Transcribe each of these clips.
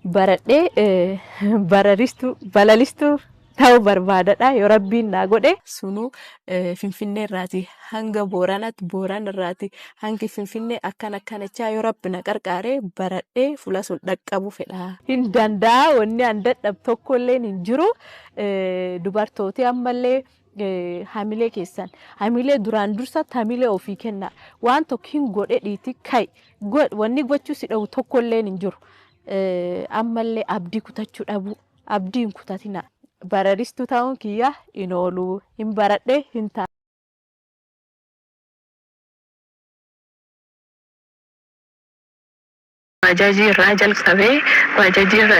baradhee balalistu ta'uu barbaadadha yoo rabbiin naa godhe sunu Finfinnee irraati hanga Booranatti Booran irraati hangi Finfinnee akkanachaa yoo rabbi na qarqaare baradhee fuula sun dhaqqabu fedha. Hin danda'a wanni an dadhab tokko illee hin jiru dubartooti ammallee hamilee keessan hamilee duraan dursatti hamilee ofii kenna waan tokko hin godhe dhiiti kai wanni gochuu si dhawu tokko illee hin jiru ammallee abdii kutachuu dhabu abdiin kutatina bararistu ta'uun kiyya hin oolu hin baradhe hin ta'a. Bajaajii irraa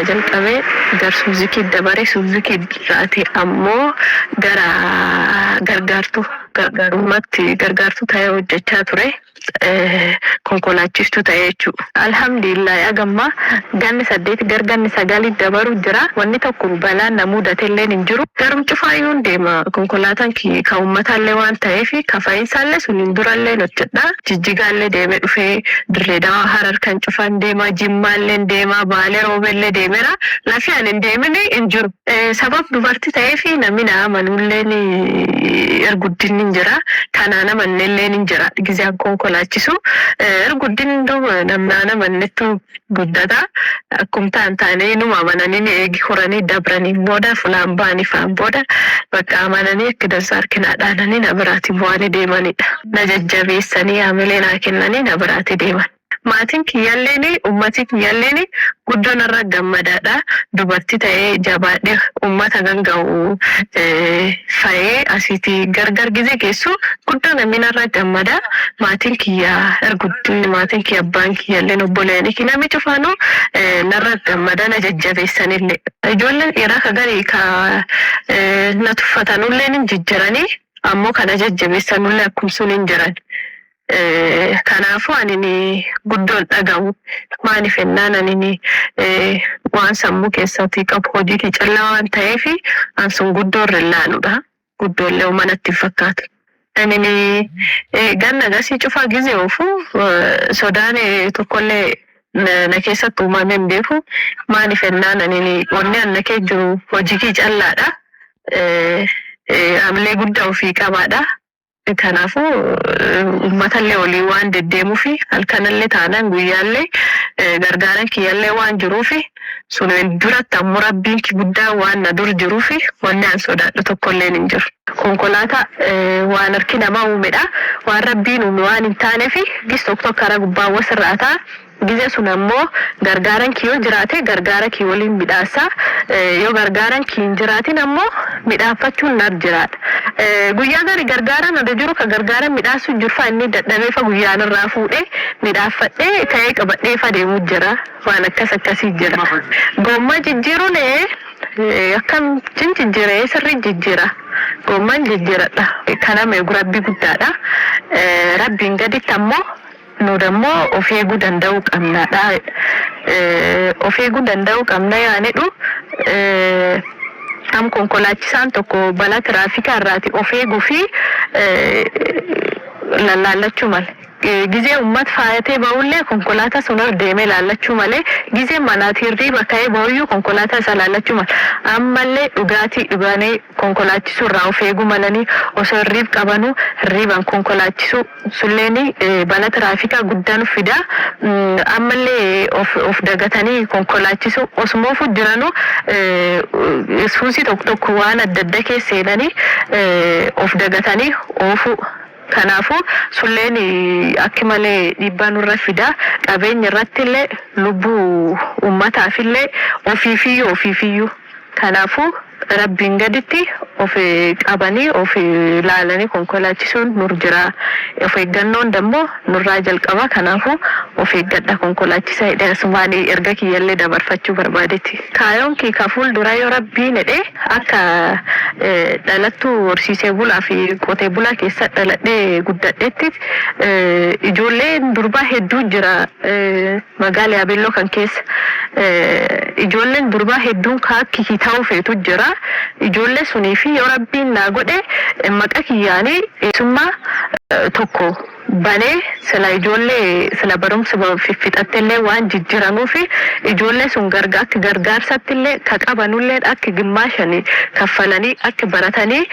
jalqabee gar Suuzukii dabare Suuzukii irraati ammoo gara gargaartuu ta'ee hojjechaa ture. Konkolaachistu ta'ee jechuudha. Alhamdulillah agamma ganni 8 garganni 9 dabaru jira. Wanni tokko balaan na mudateellee hin jiru. Garum cufaayyuun deema konkolaataan kan uummataallee waan ta'eef kafa'insaallee suniin durallee hojjedha. Jijjigaallee deemee dhufee Dirree Dawaa Harar kan cufan deema Jimmaallee deema Baalee Roobeellee deemeera. Lafi ani hin deemine hin jiru. Sabab dubartii ta'eef namni na amanullee erguddin hin jira. Kanaan amannellee hin jira. Gizee konkolaachisu erguddin namnaana mannettu guddata akkum taanee numa amananii eegi horanii dabranii booda fulaan baanii faan booda bakka amananii akka dansaa harkinaadhaananii na biraatti bu'anii deemanidha. Na jajjabeessanii hamilee naa kennanii na biraatti deeman. Maatiin kiyyaalleen uummatii kiyyaalleen guddoon irra gammadaadha. Dubartii ta'ee jabaadhee uummata ganga'u fa'ee asiitii gargar gizee geessu guddoon namni irra gammada. Maatiin kiyyaa erguddinni maatiin kiyya abbaan kiyyaalleen obboleeyanii kinami cufaanu narra gammada na jajjabeessanillee. Ijoolleen dhiiraa ka garii ka na tuffatanullee hin jijjiranii ammoo kana jajjabeessanullee akkumsuun hin jiran. Kanaafuu ani guddoon dhagahu maaliif ennaan ani waan sammuu keessatti qabu hojii callaa waan ta'eef an sun guddoo irra ilaaluudha. Guddoollee manatti fakkaatu. Ani ganna gasii cufaa gizee oofu sodaan tokkollee na keessatti uumame hin beeku maaliif ennaan ani wanni anna kee jiru hojii callaadha. Hamilee guddaa ofii qabaadha. Kanaafuu uummatallee olii waan deddeemuu fi halkanallee taanaan guyyaallee gargaaran kiyyaallee waan jiruuf sun duratti ammoo rabbiin guddaa waan na dur jiruuf wanni an sodaadhu tokkollee hin jiru. Konkolaataa waan harki namaa uumedha. Waan rabbiin uume waan hin taaneef gis tokko karaa gubbaa wasirraa ta'a. Gizee sun ammoo gargaaran kiyoo jiraate gargaara kii waliin midhaasa. Yoo gargaaran kii hin jiraatin ammoo midhaafachuun nar jiraata. Guyyaa gari gargaaran adda jiru ka gargaaran midhaasu jirfa inni dadhabeefa guyyaan irraa fuudhee midhaafadhee ta'ee qabadhee fadeemuu jira. Waan akkasii jira. Gommaa jijjiiruun akkam jijjiiree sirrii jijjiira. Gommaan jijjiiradha. Kana meegu rabbii guddaadha. Rabbiin gaditti ammoo Nudammoo of eeguu danda'uu qabnaadha. Of eeguu danda'uu qabna yaanidhu am konkolaachisaan tokko balaa tiraafikaa irraati of eeguu fi laallachuu mala. Gizee uummat faayatee ba'ullee konkolaataa sunar deemee laallachuu malee gizee manaatii hirriiba ka'ee ba'uyyuu konkolaataa isa laallachuu mala. Ammallee dhugaatii dhuganii konkolaachisuu irraa of eeguu malanii osoo hirriib qabanuu hirriiban konkolaachisuu sulleeni balaa tiraafikaa guddaan fida. Ammallee of dagatanii konkolaachisuu osuma ofu jiranuu suusii tokko waan adda adda keessa seenanii of dagatanii oofuu. Kanaafuu sulleen akka malee dhiibbaa nurra fida. Qabeenya irratti illee lubbuu uummataafillee ofiifiyyuu. Kanaafuu rabbiin gaditti of qabanii of ilaalanii konkolaachisuun nur jira. Of eeggannoon dammoo nurraa jalqaba. Kanaafuu of eeggadha konkolaachisaa hidheessumaan erga kiyyallee dabarfachuu barbaadetti. Kaayoon kii ka fuuldura yoo rabbiin hidhee akka dhalattuu horsiisee bulaa fi qotee bulaa keessa dhaladhee guddadheetti ijoolleen durbaa hedduu jira magaalaa Yaabelloo kan keessa. Ijoolleen durbaa hedduun kaakki ta'uu feetu jira. Ijoollee sunii fi fi yoo rabbiin naa godhe maqa kiyyaanii summa tokko banee sila ijoollee sila barumsa fixattillee waan jijjiiramuu fi ijoollee sun akka gargaarsattillee ka qabanullee akka gimmaashanii kaffalanii akka baratanii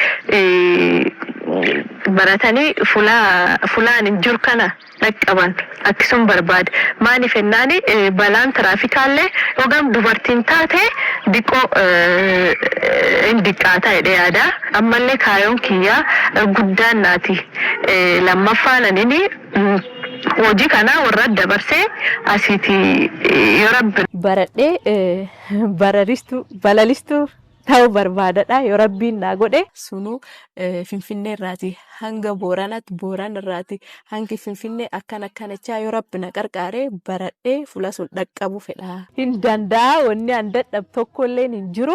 fulaan hin jiru kana dhaqqaban akkasuma barbaade maaliif ennaani balaan tiraafikaallee hogam dubartiin taate diqoo indiqaataa jedhee yaada ammallee kaayoon kiyyaa guddaan naati lammaffaan anini hojii kana warra dabarsee asiiti yoo rabbi baradhee balalistuu ta'uu barbaadadha yoo rabbiin naa godhe sunu finfinnee irraati hanga booranaatti booraan irraati hangi finfinnee akkanachaa yoo rabbi na qarqaaree baradhee fuula sun dhaqqabu fedha. Hin danda'a wanni an dadhab tokkollee hin jiru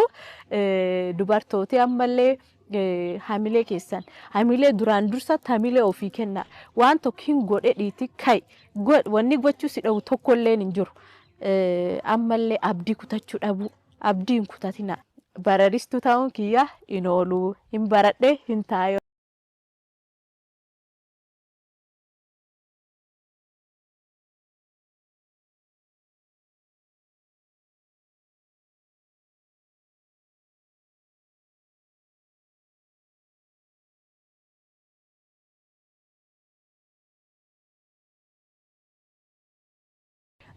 dubartooti ammallee hamilee keessan hamilee duraan dursatti hamilee ofii kenna waan tokko hin godhe dhiiti kai wanni gochuu si dhawu tokkollee hin jiru ammallee abdii kutachuu dhabu abdii hin kutatina. Bararistuu ta'uun kiyya hin oolu hin baradhe hin taayo.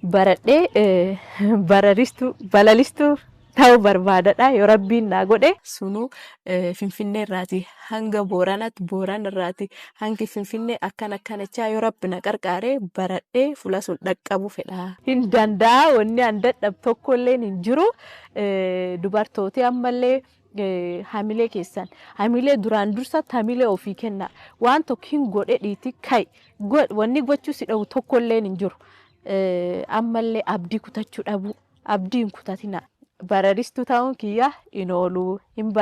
Baradhee balalistuu ta'uu barbaadadha yoo rabbiin naa godhe sunu finfinnee irraati hanga booranaatti booraan irraati hangi finfinnee akkanachaa yoo rabbi na qarqaaree baradhee fuula sun dhaqqabu fedha. Hin danda'a wanni an dadhab tokkollee hin jiru dubartooti ammallee hamilee keessan hamilee duraan dursatti hamilee ofii kenna waan tokko hin godhe dhiiti kai wanni gochuu si dhawu tokkollee hin jiru ammallee abdii kutachuu dhabu abdii hin kutatina. Bararistuu ta'uun kiyya hin oolu hin